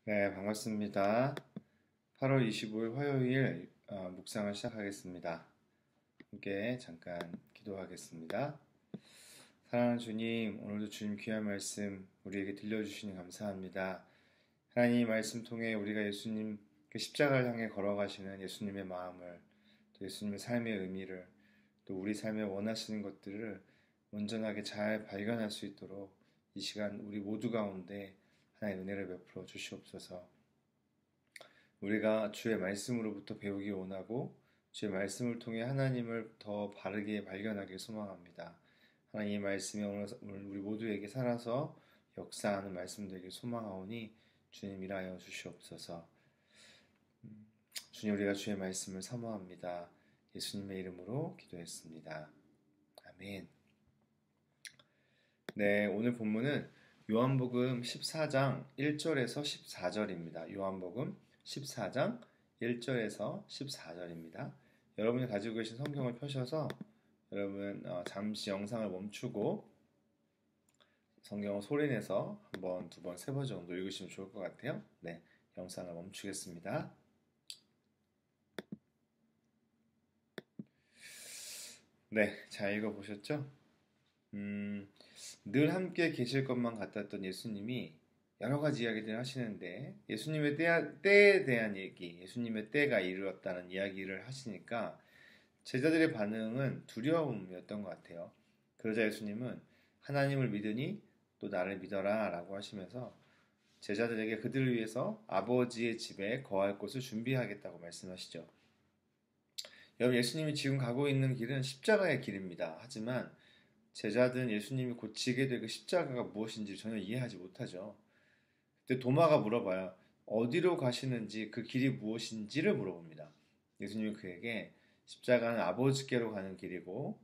네, 반갑습니다. 8월 25일 화요일 묵상을 시작하겠습니다. 함께 잠깐 기도하겠습니다. 사랑하는 주님, 오늘도 주님 귀한 말씀 우리에게 들려주시니 감사합니다. 하나님 말씀 통해 우리가 예수님 그 십자가를 향해 걸어가시는 예수님의 마음을, 또 예수님의 삶의 의미를, 또 우리 삶에 원하시는 것들을 온전하게 잘 발견할 수 있도록 이 시간 우리 모두 가운데 하나의 은혜를 베풀어 주시옵소서. 우리가 주의 말씀으로부터 배우기 원하고 주의 말씀을 통해 하나님을 더 바르게 발견하길 소망합니다. 하나님 이 말씀이 오늘 우리 모두에게 살아서 역사하는 말씀 되길 소망하오니 주님 일하여 주시옵소서. 주님, 우리가 주의 말씀을 사모합니다. 예수님의 이름으로 기도했습니다. 아멘. 네, 오늘 본문은 요한복음 14장 1절에서 14절입니다. 요한복음 14장 1절에서 14절입니다. 여러분이 가지고 계신 성경을 펴셔서 여러분 잠시 영상을 멈추고 성경을 소리내서 한 번, 두 번, 세 번 정도 읽으시면 좋을 것 같아요. 네, 영상을 멈추겠습니다. 네, 잘 읽어보셨죠? 늘 함께 계실 것만 같았던 예수님이 여러 가지 이야기들을 하시는데 예수님의 때에 대한 얘기, 예수님의 때가 이르렀다는 이야기를 하시니까 제자들의 반응은 두려움이었던 것 같아요. 그러자 예수님은 하나님을 믿으니 또 나를 믿어라 라고 하시면서 제자들에게 그들을 위해서 아버지의 집에 거할 곳을 준비하겠다고 말씀하시죠. 여러분, 예수님이 지금 가고 있는 길은 십자가의 길입니다. 하지만 제자들은 예수님이 고치게 될 그 십자가가 무엇인지 전혀 이해하지 못하죠. 그때 도마가 물어봐요. 어디로 가시는지, 그 길이 무엇인지를 물어봅니다. 예수님이 그에게 십자가는 아버지께로 가는 길이고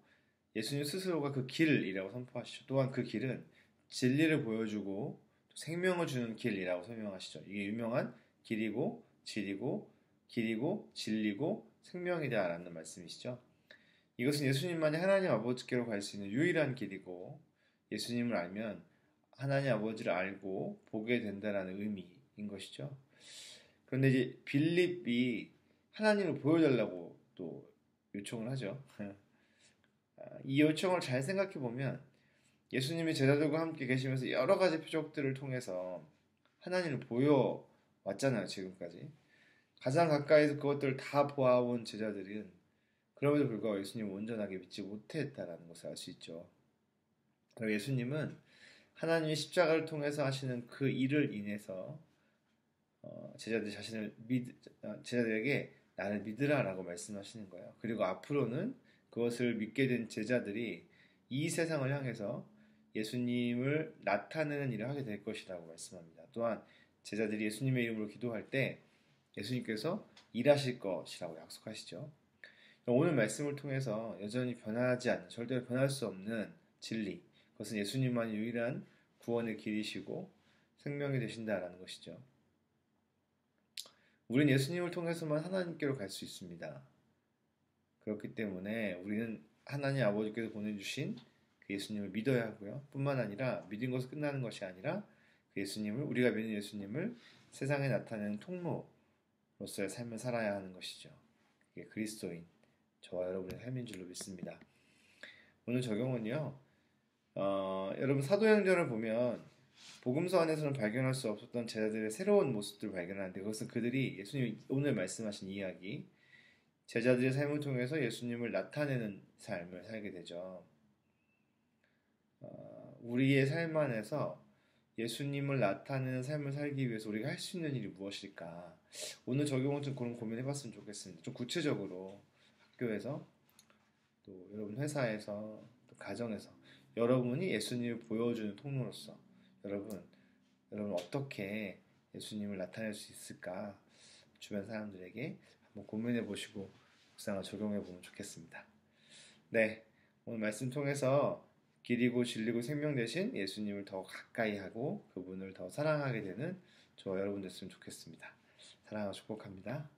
예수님 스스로가 그 길이라고 선포하시죠. 또한 그 길은 진리를 보여주고 생명을 주는 길이라고 설명하시죠. 이게 유명한 길이고 길이고 진리고 생명이다라는 말씀이시죠. 이것은 예수님만이 하나님 아버지께로 갈 수 있는 유일한 길이고 예수님을 알면 하나님 아버지를 알고 보게 된다는 의미인 것이죠. 그런데 이제 빌립이 하나님을 보여달라고 또 요청을 하죠. 이 요청을 잘 생각해 보면 예수님이 제자들과 함께 계시면서 여러 가지 표적들을 통해서 하나님을 보여왔잖아요. 지금까지. 가장 가까이서 그것들을 다 보아온 제자들은 그럼에도 불구하고 예수님을 온전하게 믿지 못했다는 것을 알 수 있죠. 그리고 예수님은 하나님이 십자가를 통해서 하시는 그 일을 인해서 제자들에게 나를 믿으라라고 말씀하시는 거예요. 그리고 앞으로는 그것을 믿게 된 제자들이 이 세상을 향해서 예수님을 나타내는 일을 하게 될 것이라고 말씀합니다. 또한 제자들이 예수님의 이름으로 기도할 때 예수님께서 일하실 것이라고 약속하시죠. 오늘 말씀을 통해서 여전히 변하지 않는, 절대로 변할 수 없는 진리, 그것은 예수님만이 유일한 구원의 길이시고 생명이 되신다라는 것이죠. 우리는 예수님을 통해서만 하나님께로 갈 수 있습니다. 그렇기 때문에 우리는 하나님 아버지께서 보내주신 그 예수님을 믿어야 하고요. 뿐만 아니라 믿은 것은 끝나는 것이 아니라 그 예수님을, 우리가 믿는 예수님을 세상에 나타내는 통로로서의 삶을 살아야 하는 것이죠. 그게 그리스도인, 저와 여러분의 삶인 줄로 믿습니다. 오늘 적용은요. 여러분 사도행전을 보면 복음서 안에서는 발견할 수 없었던 제자들의 새로운 모습들을 발견하는데 그것은 그들이 예수님이 오늘 말씀하신 이야기, 제자들의 삶을 통해서 예수님을 나타내는 삶을 살게 되죠. 우리의 삶 안에서 예수님을 나타내는 삶을 살기 위해서 우리가 할 수 있는 일이 무엇일까? 오늘 적용은 좀 그런 고민해봤으면 좋겠습니다. 좀 구체적으로 학교에서 또 여러분 회사에서 또 가정에서 여러분이 예수님을 보여주는 통로로서 여러분 어떻게 예수님을 나타낼 수 있을까? 주변 사람들에게 한번 고민해 보시고 묵상을 적용해 보면 좋겠습니다. 네, 오늘 말씀 통해서 길이고 진리고 생명 되신 예수님을 더 가까이 하고 그분을 더 사랑하게 되는 저와 여러분 됐으면 좋겠습니다. 사랑하고 축복합니다.